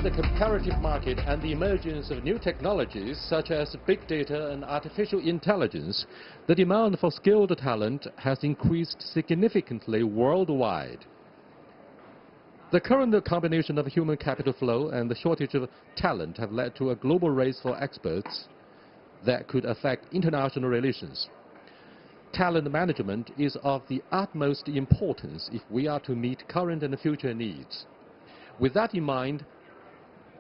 With the comparative market and the emergence of new technologies such as big data and artificial intelligence, the demand for skilled talent has increased significantly worldwide. The current combination of human capital flow and the shortage of talent have led to a global race for experts that could affect international relations. Talent management is of the utmost importance if we are to meet current and future needs. With that in mind,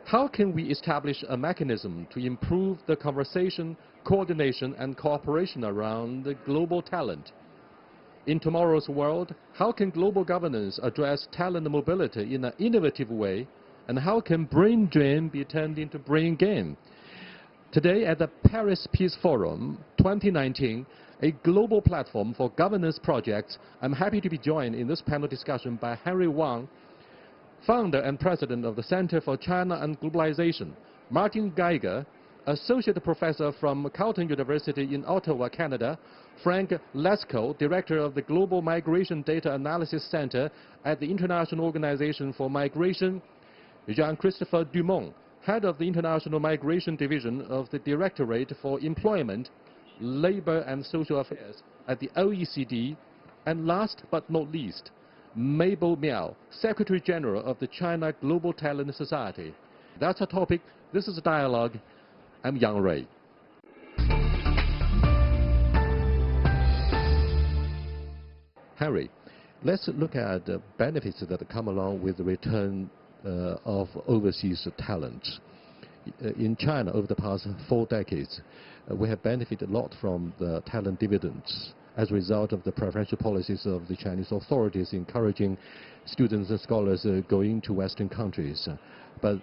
how can we establish a mechanism to improve the conversation, coordination, and cooperation around the global talent? In tomorrow's world, how can global governance address talent mobility in an innovative way, and how can brain drain be turned into brain gain? Today at the Paris Peace Forum 2019, a global platform for governance projects, I'm happy to be joined in this panel discussion by Wong, founder and president of the Center for China and Globalization, Martin Geiger, associate professor from Carleton University in Ottawa, Canada, Frank Lesko, director of the Global Migration Data Analysis Center at the International Organization for Migration, Jean-Christopher Dumont, head of the International Migration Division of the Directorate for Employment, Labor and Social Affairs at the OECD, and last but not least, Mabel Miao, Secretary General of the China Global Talent Society. That's our topic. This is a dialogue. I'm Yang Rui. Harry, let's look at the benefits that come along with the return of overseas talent. In China, over the past 4 decades, we have benefited a lot from the talent dividends as a result of the preferential policies of the Chinese authorities encouraging students and scholars going to Western countries. But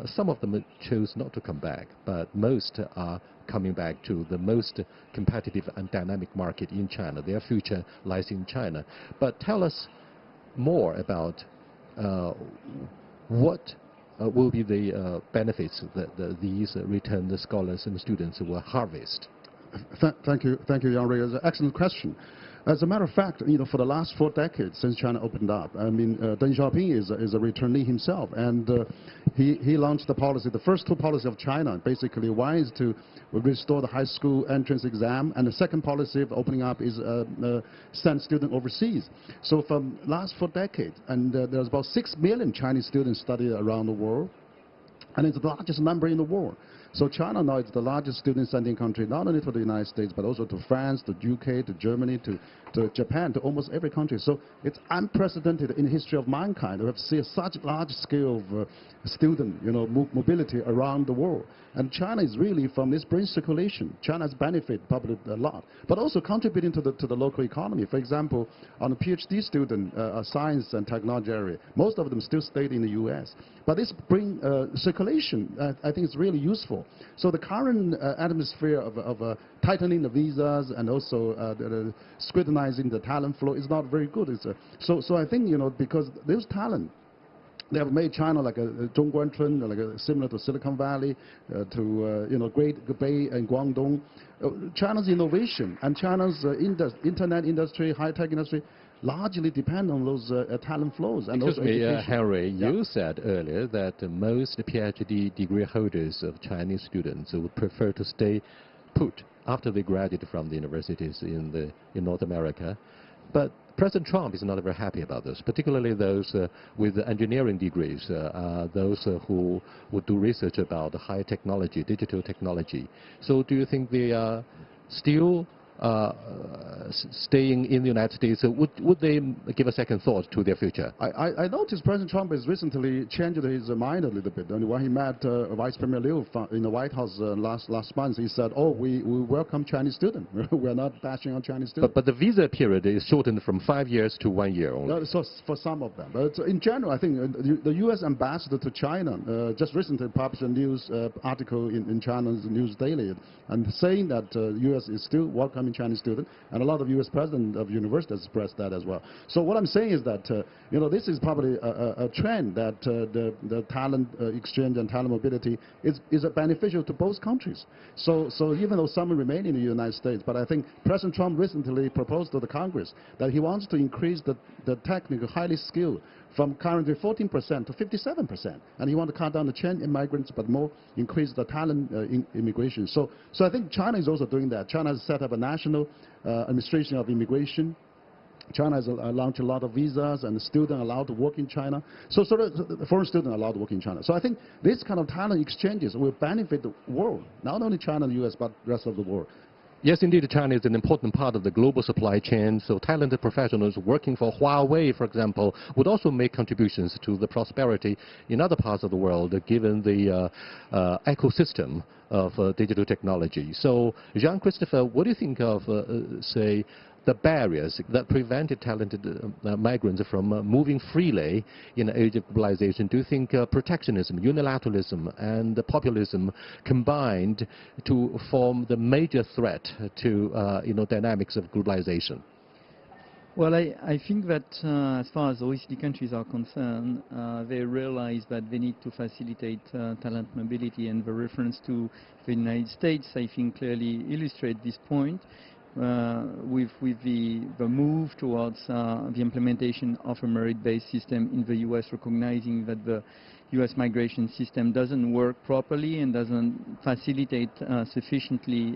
some of them chose not to come back, but most are coming back to the most competitive and dynamic market in China. Their future lies in China. But tell us more about what will be the benefits that these returned scholars and students will harvest. Thank you, Yang Rui. It's an excellent question. As a matter of fact, for the last 4 decades since China opened up, I mean, Deng Xiaoping is a returnee himself, and he launched the policy, the first 2 policies of China. Basically, one is to restore the high school entrance exam, and the second policy of opening up is send students overseas. So from last 4 decades, and there's about 6 million Chinese students studying around the world, and it's the largest number in the world. So China now is the largest student sending country, not only to the United States, but also to France, to UK, to Germany, to Japan, to almost every country. So it's unprecedented in the history of mankind. We have seen such large scale of student mobility around the world. And China is really, from this brain circulation, China has benefited probably a lot, but also contributing to the local economy. For example, on a PhD student, science and technology area, most of them still stayed in the US. But this brain circulation, I think, is really useful. So the current atmosphere of tightening the visas and also scrutinizing the talent flow is not very good. So I think, because there's talent, they have made China like a Zhongguancun, like similar to Silicon Valley, to Great Bay and Guangdong. China's innovation and China's internet industry, high-tech industry, largely depend on those talent flows. And excuse me, Henry, you said earlier that most PhD degree holders of Chinese students would prefer to stay put after they graduate from the universities in North America. But President Trump is not very happy about this, particularly those with engineering degrees, those who would do research about high technology, digital technology. So do you think they are still staying in the United States? Would they give a second thought to their future? I noticed President Trump has recently changed his mind a little bit. And when he met Vice Premier Liu in the White House last month, he said, "Oh, we welcome Chinese students. We're not bashing on Chinese students." But the visa period is shortened from 5 years to 1 year only. No, so for some of them. But in general, I think the U.S. ambassador to China just recently published a news article in China's News Daily, and saying that the U.S. is still welcoming incoming Chinese students, and a lot of U.S. presidents of universities expressed that as well. So what I'm saying is that, this is probably a trend that the talent exchange and talent mobility is beneficial to both countries. So even though some remain in the United States, but I think President Trump recently proposed to the Congress that he wants to increase the technical, highly skilled from currently 14% to 57%. And he wants to cut down the Chinese immigrants, but more increase the talent immigration. So I think China is also doing that. China has set up a national administration of immigration. China has launched a lot of visas, and the students allowed to work in China. So the foreign students are allowed to work in China. So I think this kind of talent exchanges will benefit the world, not only China and the U.S., but the rest of the world. Yes, indeed, China is an important part of the global supply chain, so talented professionals working for Huawei, for example, would also make contributions to the prosperity in other parts of the world, given the ecosystem of digital technology. So, Jean-Christopher, what do you think of, say, the barriers that prevented talented migrants from moving freely in the age of globalization? Do you think protectionism, unilateralism, and populism combined to form the major threat to dynamics of globalization? Well, I think that as far as OECD countries are concerned, they realize that they need to facilitate talent mobility, and the reference to the United States, I think, clearly illustrates this point. With the move towards the implementation of a merit-based system in the U.S., recognizing that the U.S. migration system doesn't work properly and doesn't facilitate sufficiently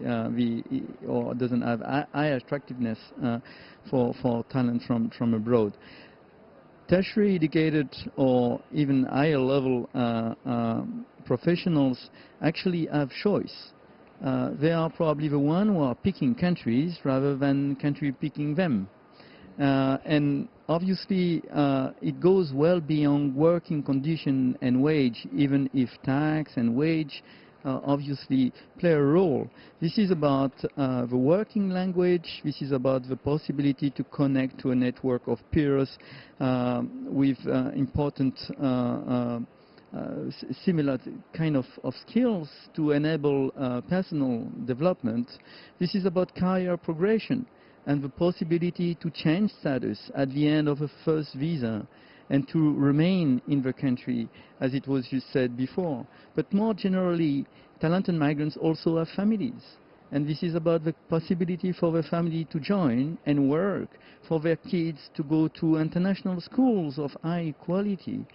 or doesn't have high attractiveness for talent from abroad. Tertiary educated or even higher level professionals actually have choice. They are probably the ones who are picking countries rather than country picking them. And obviously, it goes well beyond working condition and wage, even if tax and wage obviously play a role. This is about the working language. This is about the possibility to connect to a network of peers with important similar kind of skills to enable personal development. This is about career progression and the possibility to change status at the end of a first visa and to remain in the country, as it was just said before. But more generally, talented migrants also have families. And this is about the possibility for the family to join and work, for their kids to go to international schools of high quality.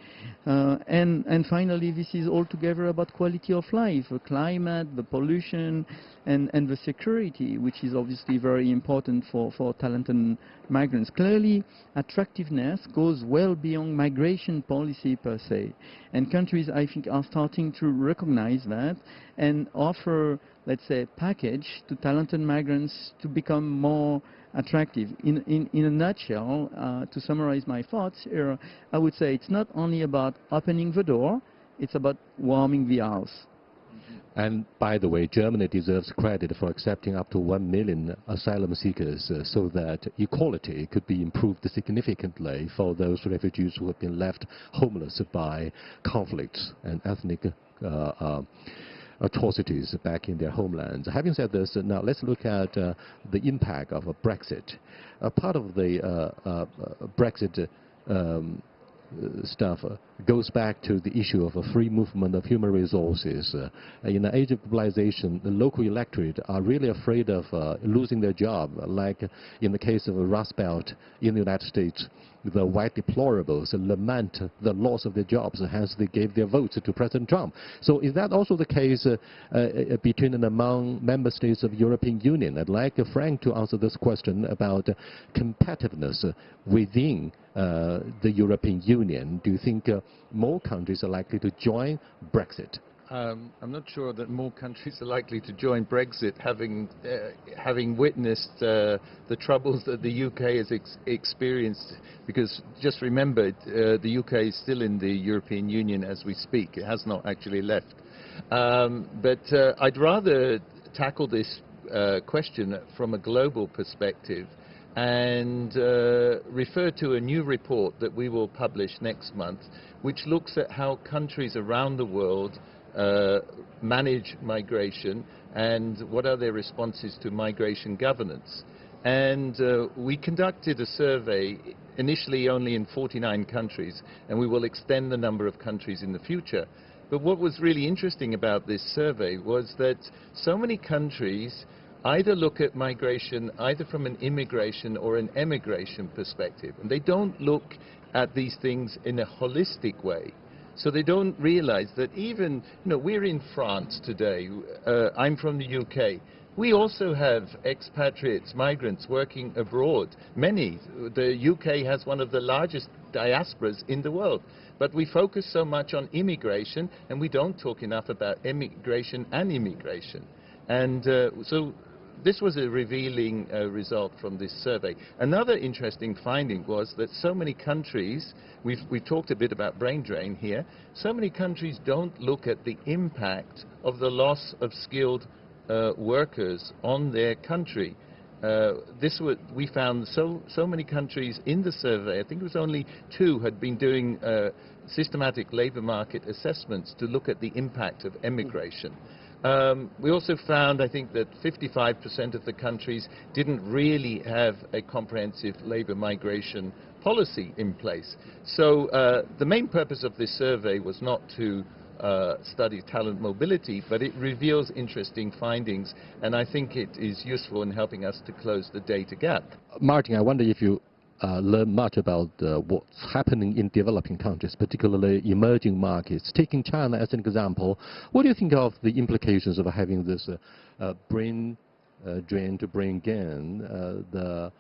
And finally, this is altogether about quality of life, the climate, the pollution, and the security, which is obviously very important for talented migrants. Clearly, attractiveness goes well beyond migration policy per se. And countries, I think, are starting to recognize that and offer, let's say, package to talented migrants to become more attractive. In a nutshell, to summarize my thoughts here, I would say it's not only about opening the door, it's about warming the house. And by the way, Germany deserves credit for accepting up to 1 million asylum seekers so that equality could be improved significantly for those refugees who have been left homeless by conflicts and ethnic atrocities back in their homelands. Having said this, now let's look at the impact of Brexit. Part of the Brexit stuff goes back to the issue of a free movement of human resources. In the age of globalization, the local electorate are really afraid of losing their job, like in the case of Rust Belt in the United States. The white deplorables lament the loss of their jobs, hence they gave their votes to President Trump. So is that also the case between and among member states of the European Union? I'd like Frank to answer this question about competitiveness within the European Union. Do you think more countries are likely to join Brexit? I'm not sure that more countries are likely to join Brexit, having witnessed the troubles that the UK has experienced. Because just remember, the UK is still in the European Union as we speak. It has not actually left. But I'd rather tackle this question from a global perspective. and refer to a new report that we will publish next month, which looks at how countries around the world manage migration and what are their responses to migration governance. And we conducted a survey initially only in 49 countries, and we will extend the number of countries in the future. But what was really interesting about this survey was that so many countries either look at migration either from an immigration or an emigration perspective, and they don't look at these things in a holistic way. So they don't realize that even, we're in France today, I'm from the UK. We also have expatriates, migrants working abroad. Many. The UK has one of the largest diasporas in the world. But we focus so much on immigration, and we don't talk enough about emigration and immigration. And so this was a revealing result from this survey. Another interesting finding was that so many countries, we've talked a bit about brain drain here, so many countries don't look at the impact of the loss of skilled workers on their country. We found so many countries in the survey, I think it was only 2, had been doing systematic labour market assessments to look at the impact of emigration. We also found, I think, that 55% of the countries didn't really have a comprehensive labour migration policy in place. So the main purpose of this survey was not to study talent mobility, but it reveals interesting findings, and I think it is useful in helping us to close the data gap. Martin, I wonder if you learn much about what's happening in developing countries, particularly emerging markets. Taking China as an example, what do you think of the implications of having this brain drain to brain gain, the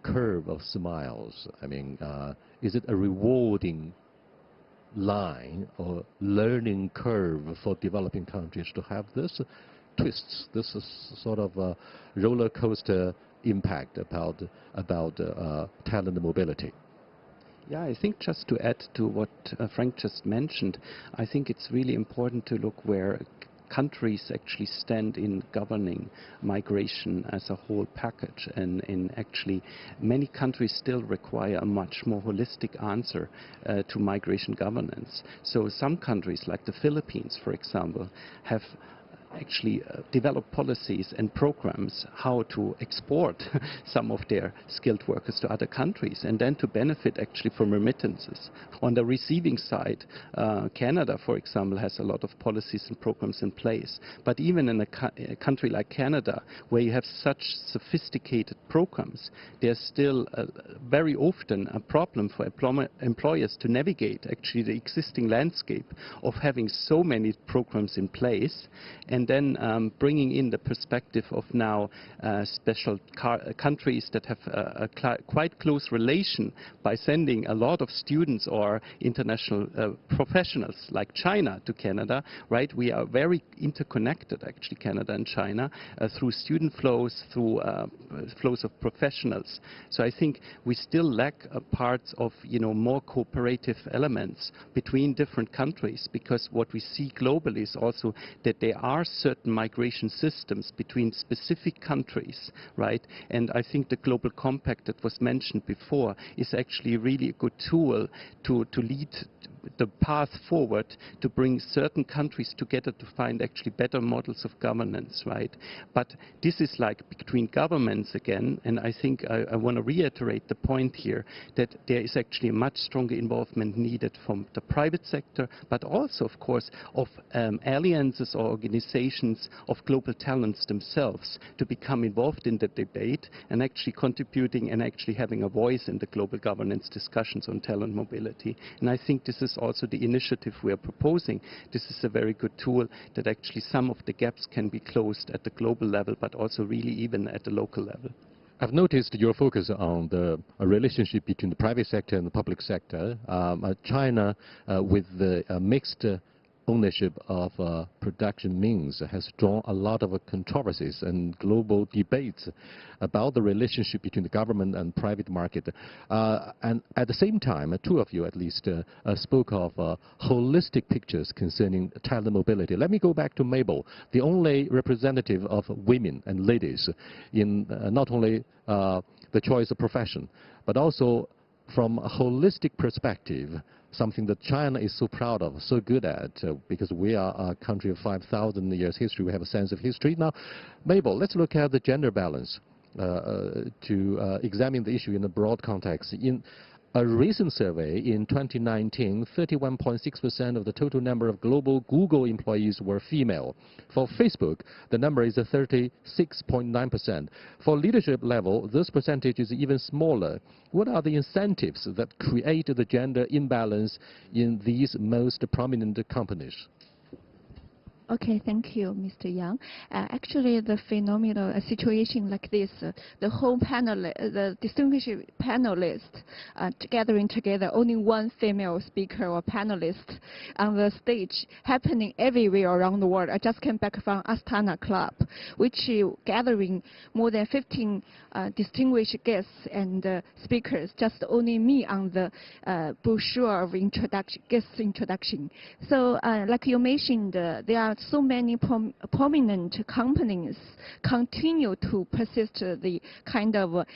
curve of smiles? I mean, is it a rewarding line or learning curve for developing countries to have this twists, this is sort of a roller coaster impact about talent mobility? Yeah, I think just to add to what Frank just mentioned, I think it's really important to look where countries actually stand in governing migration as a whole package, and in actually many countries still require a much more holistic answer to migration governance. So some countries like the Philippines, for example, have actually develop policies and programs how to export some of their skilled workers to other countries and then to benefit actually from remittances. On the receiving side, Canada, for example, has a lot of policies and programs in place. But even in a country like Canada, where you have such sophisticated programs, there's still very often a problem for employers to navigate actually the existing landscape of having so many programs in place, and then bringing in the perspective of now special countries that have a quite close relation by sending a lot of students or international professionals like China to Canada, right? We are very interconnected, actually, Canada and China, through student flows, through flows of professionals. So I think we still lack parts of, more cooperative elements between different countries, because what we see globally is also that there are certain migration systems between specific countries, right? And I think the Global Compact that was mentioned before is actually really a good tool to lead the path forward to bring certain countries together to find actually better models of governance, right? But this is like between governments again, and I think I want to reiterate the point here that there is actually a much stronger involvement needed from the private sector, but also, of course, of alliances or organizations of global talents themselves to become involved in the debate and actually contributing and actually having a voice in the global governance discussions on talent mobility. And I think this is also the initiative we are proposing. This is a very good tool that actually some of the gaps can be closed at the global level, but also really even at the local level. I've noticed your focus on the relationship between the private sector and the public sector. China, with the mixed ownership of production means has drawn a lot of controversies and global debates about the relationship between the government and private market. And at the same time, two of you at least spoke of holistic pictures concerning talent mobility. Let me go back to Mabel, the only representative of women and ladies in not only the choice of profession, but also from a holistic perspective, something that China is so proud of, so good at, because we are a country of 5,000 years history. We have a sense of history. Now, Mabel, let's look at the gender balance to examine the issue in a broad context. In a recent survey in 2019, 31.6% of the total number of global Google employees were female. For Facebook, the number is 36.9%. For leadership level, this percentage is even smaller. What are the incentives that create the gender imbalance in these most prominent companies? Okay, thank you, Mr. Yang. Actually, the phenomenal situation like this, the whole panel, the distinguished panelists gathering together, only one female speaker or panelist on the stage, happening everywhere around the world. I just came back from Astana Club, which gathering more than 15 distinguished guests and speakers, just only me on the brochure of guest introduction. So, like you mentioned, there are so many prominent companies continue to persist the kind of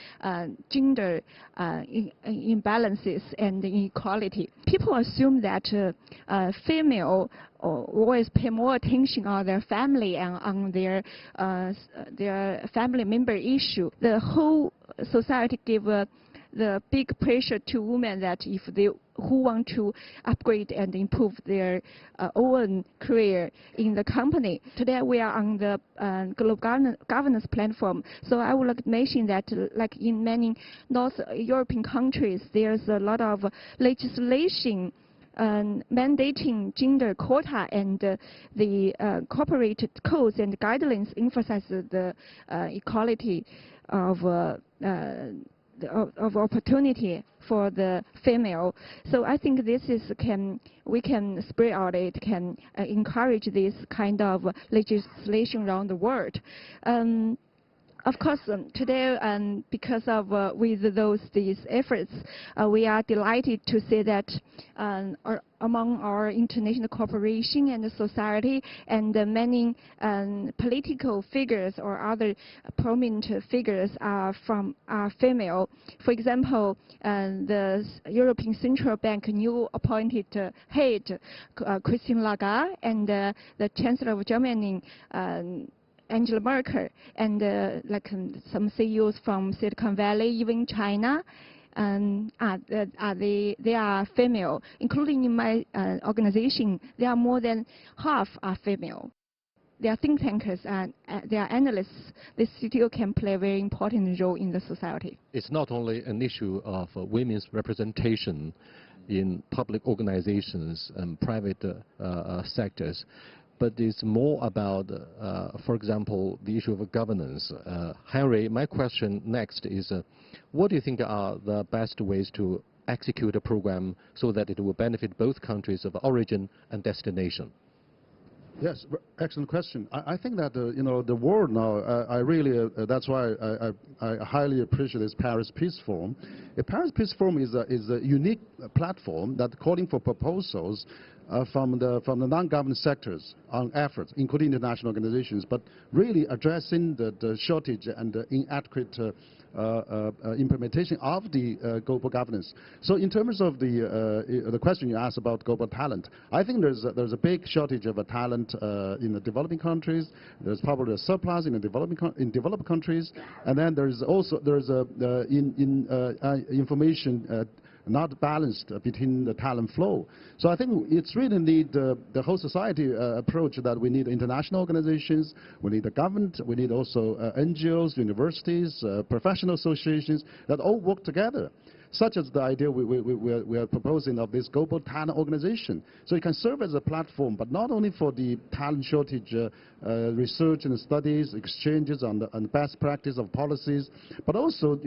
gender imbalances and inequality. People assume that female always pay more attention on their family and on their family member issue. The whole society give the big pressure to women that if they who want to upgrade and improve their own career in the company. Today we are on the global governance platform. So I would like to mention that like in many North European countries, there's a lot of legislation mandating gender quota, and the corporate codes and guidelines emphasize the equality of opportunity for the female. So I think this is we can spread out it, can encourage this kind of legislation around the world. Of course, today, because of with these efforts, we are delighted to say that among our international cooperation and society and many political figures or other prominent figures are female. For example, the European Central Bank new appointed head, Christine Lagarde, and the Chancellor of Germany, Angela Merkel, and like some CEOs from Silicon Valley, even China, they are female. Including in my organization, there are more than half are female. They are think tankers and they are analysts. They still can play a very important role in the society. It's not only an issue of women's representation in public organizations and private sectors, but it's more about, for example, the issue of governance. Henry, my question next is, what do you think are the best ways to execute a program so that it will benefit both countries of origin and destination? Yes, excellent question. I think that the world now, I really that's why I highly appreciate this Paris Peace Forum. The Paris Peace Forum is a unique platform that calling for proposals from the non-government sectors on efforts, including international organizations, but really addressing the shortage and the inadequate implementation of the global governance. So in terms of the question you asked about global talent, I think there's a big shortage of talent in the developing countries. There's probably a surplus in the developed countries, and then there's information not balanced between the talent flow. So I think it's really need the whole society approach, that we need international organizations, we need the government, we need also NGOs, universities, professional associations that all work together. Such as the idea we are proposing of this global talent organization. So it can serve as a platform, but not only for the talent shortage research and studies, exchanges on the best practice of policies, but also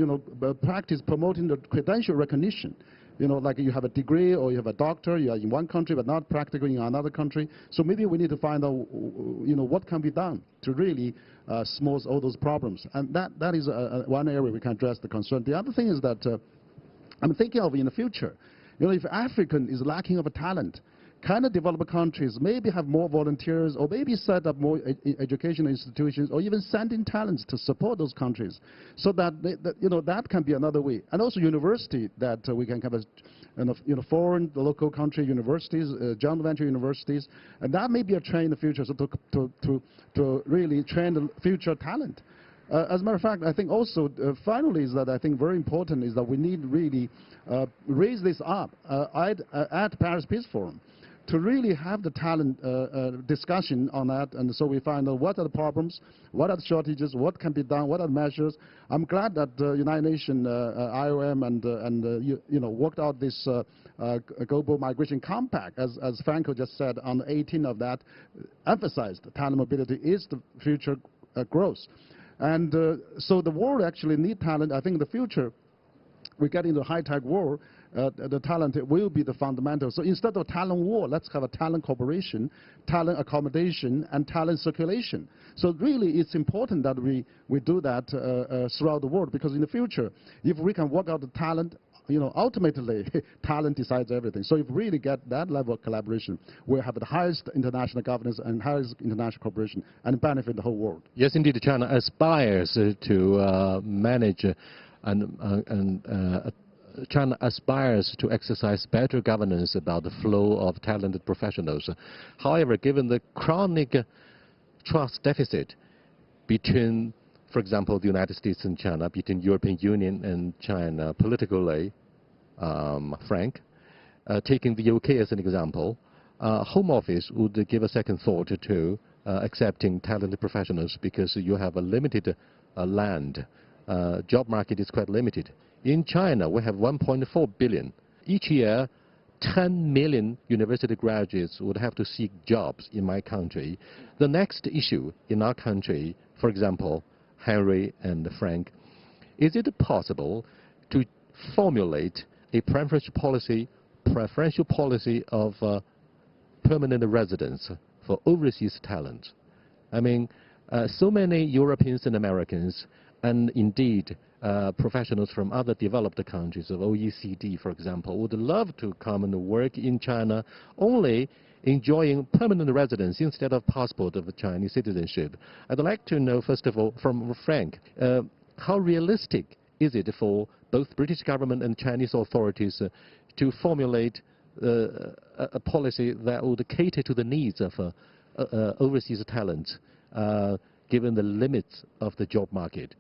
practice promoting the credential recognition. you know, like you have a degree or you have a doctor, you are in one country but not practically in another country. So maybe we need to find out, you know, what can be done to really smooth all those problems. And that is one area we can address the concern. The other thing is that I'm thinking of in the future, you know, if African is lacking of a talent, kind of developed countries maybe have more volunteers or maybe set up more educational institutions or even send in talents to support those countries, so that, you know, that can be another way. And also university that we can have a, you know, foreign, local country universities, joint venture universities, and that may be a trend in the future, so to really train the future talent. As a matter of fact, I think also, finally, is that I think very important is that we need really raise this up at Paris Peace Forum, to really have the talent discussion on that, and so we find out what are the problems, what are the shortages, what can be done, what are the measures. I'm glad that United Nations, IOM, and you know, worked out this global migration compact, as Franco just said, on the 18th of that, emphasized talent mobility is the future growth. And so the world actually need talent. I think in the future, we get into a high-tech world, the talent will be the fundamental. So instead of talent war, let's have a talent cooperation, talent accommodation, and talent circulation. So really, it's important that we do that throughout the world, because in the future, if we can work out the talent, you know, ultimately, talent decides everything. So if we really get that level of collaboration, we'll have the highest international governance and highest international cooperation and benefit the whole world. Yes, indeed, China aspires to manage China aspires to exercise better governance about the flow of talented professionals. However, given the chronic trust deficit between, for example, the United States and China, between European Union and China politically, Frank, taking the UK as an example, Home Office would give a second thought to accepting talented professionals, because you have a limited land. Job market is quite limited. In China, we have 1.4 billion. Each year, 10 million university graduates would have to seek jobs in my country. The next issue in our country, for example, Henry and Frank, is it possible to formulate a preferential policy of permanent residence for overseas talent? I mean, so many Europeans and Americans, and indeed professionals from other developed countries of OECD, for example, would love to come and work in China, only enjoying permanent residence instead of passport of Chinese citizenship. I'd like to know, first of all, from Frank, how realistic is it for both British government and Chinese authorities to formulate a policy that would cater to the needs of overseas talent, given the limits of the job market?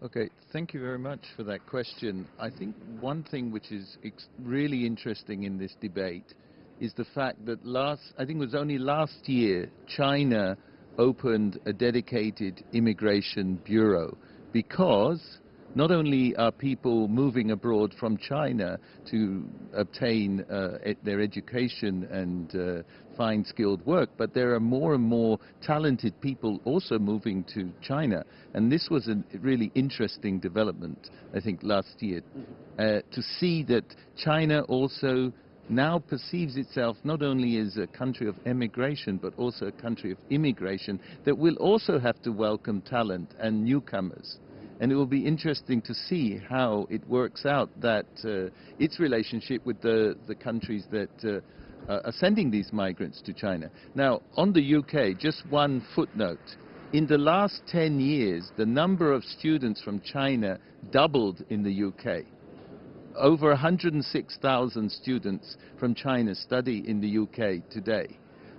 Okay, thank you very much for that question. I think one thing which is really interesting in this debate is the fact that I think it was only last year, China opened a dedicated immigration bureau, because not only are people moving abroad from China to obtain their education and find skilled work, but there are more and more talented people also moving to China. And this was a really interesting development, I think, last year, to see that China also now perceives itself not only as a country of emigration, but also a country of immigration that will also have to welcome talent and newcomers. And it will be interesting to see how it works out, that its relationship with the countries that are sending these migrants to China. Now, on the UK, just one footnote. In the last 10 years, the number of students from China doubled in the UK. Over 106,000 students from China study in the UK today.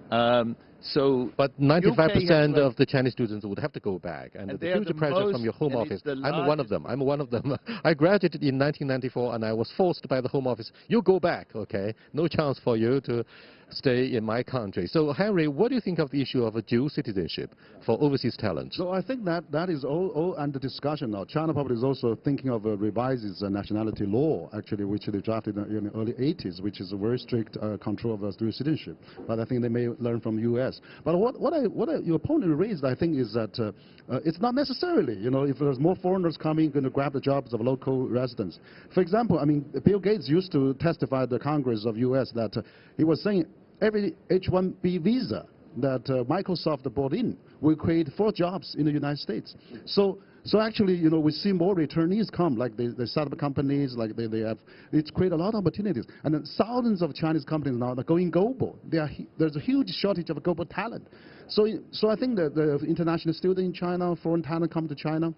But 95% of the Chinese students would have to go back, and the future pressure from your Home Office. I'm one of them. I'm one of them. I graduated in 1994, and I was forced by the Home Office. You go back, okay? No chance for you to stay in my country. So, Henry, what do you think of the issue of a dual citizenship for overseas talent? So I think that is all under discussion now. China probably is also thinking of revising its nationality law, actually, which they drafted in the early 80s, which is a very strict control of dual citizenship. But I think they may learn from the U.S. But what your opponent raised, I think, is that it's not necessarily, if there's more foreigners coming, going to grab the jobs of local residents. For example, I mean, Bill Gates used to testify at the Congress of U.S. that he was saying every H-1B visa that Microsoft brought in will create 4 jobs in the United States. So actually, we see more returnees come, like they start up companies, like they have, it's created a lot of opportunities. And then thousands of Chinese companies now are going global. There's a huge shortage of global talent. So I think that the international students in China, foreign talent come to China.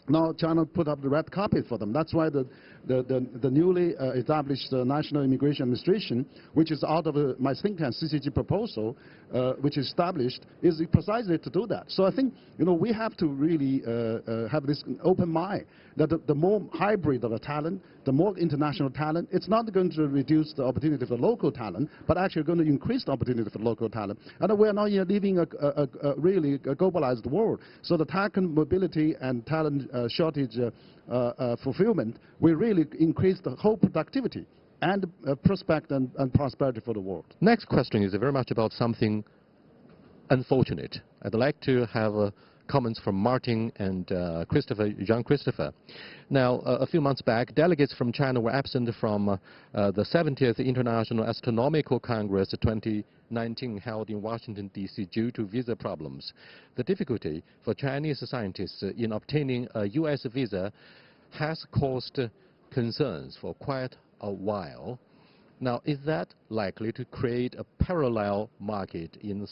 Now China put up the red carpet for them. That's why the newly established National Immigration Administration, which is out of my think tank CCG proposal, which is established, is precisely to do that. So I think we have to really have this open mind that the more hybrid of the talent, the more international talent, it's not going to reduce the opportunity for local talent, but actually going to increase the opportunity for local talent. And we're now living a really globalized world. So the talent mobility and talent shortage fulfillment will really increase the whole productivity and prospect and prosperity for the world. Next question is very much about something unfortunate. I'd like to have comments from Martin and Jean-Christopher. Now, a few months back, delegates from China were absent from the 70th International Astronomical Congress 2019 held in Washington, D.C. due to visa problems. The difficulty for Chinese scientists in obtaining a U.S. visa has caused concerns for quite a while. Now, is that likely to create a parallel market in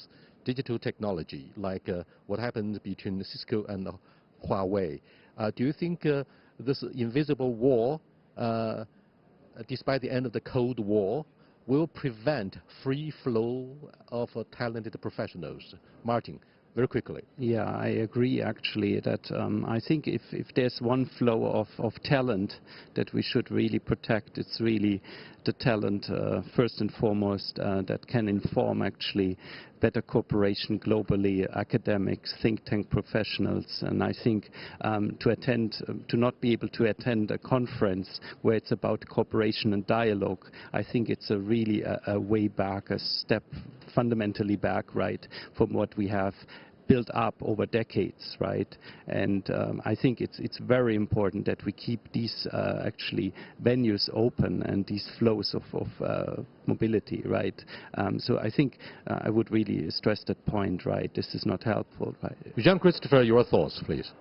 digital technology, like what happened between Cisco and Huawei? Do you think this invisible war, despite the end of the Cold War, will prevent free flow of talented professionals? Martin, very quickly. Yeah, I agree actually that I think if there's one flow of talent that we should really protect, it's really the talent first and foremost that can inform actually better cooperation globally, academics, think tank professionals. And I think to not be able to attend a conference where it's about cooperation and dialogue, I think it's really a way back, a step fundamentally back, right, from what we have built up over decades, right? And I think it's very important that we keep these actually venues open and these flows of mobility, right? So I think I would really stress that point, right? This is not helpful, right? Jean-Christopher, your thoughts, please.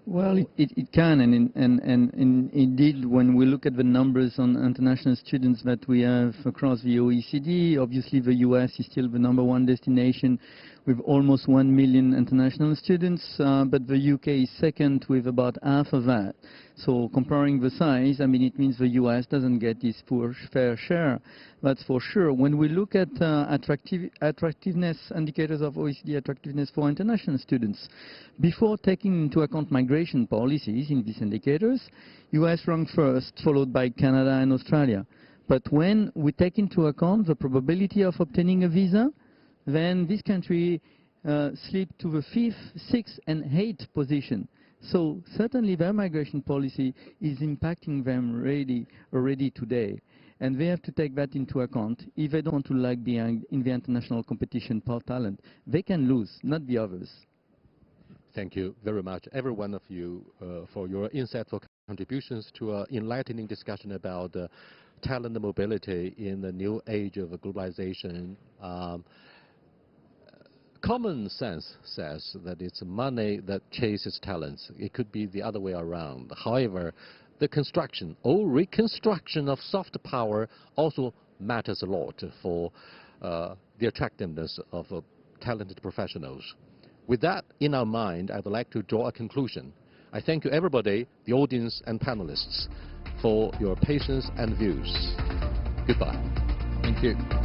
Well, it can, and indeed, when we look at the numbers on international students that we have across the OECD, obviously the US is still the #1 destination with almost 1 million international students, but the UK is second with about half of that. So comparing the size, I mean, it means the US doesn't get its fair share, that's for sure. When we look at attractiveness indicators of OECD attractiveness for international students, before taking into account migration policies in these indicators, US ranked first, followed by Canada and Australia. But when we take into account the probability of obtaining a visa, then this country slipped to the 5th, 6th, and 8th position. So certainly their migration policy is impacting them already today. And they have to take that into account if they don't want to lag behind in the international competition for talent. They can lose, not the others. Thank you very much, every one of you, for your insightful contributions to an enlightening discussion about talent mobility in the new age of globalization. Common sense says that it's money that chases talents. It could be the other way around. However, the construction or reconstruction of soft power also matters a lot for the attractiveness of talented professionals. With that in our mind, I'd like to draw a conclusion. I thank you everybody, the audience and panelists, for your patience and views. Goodbye. Thank you.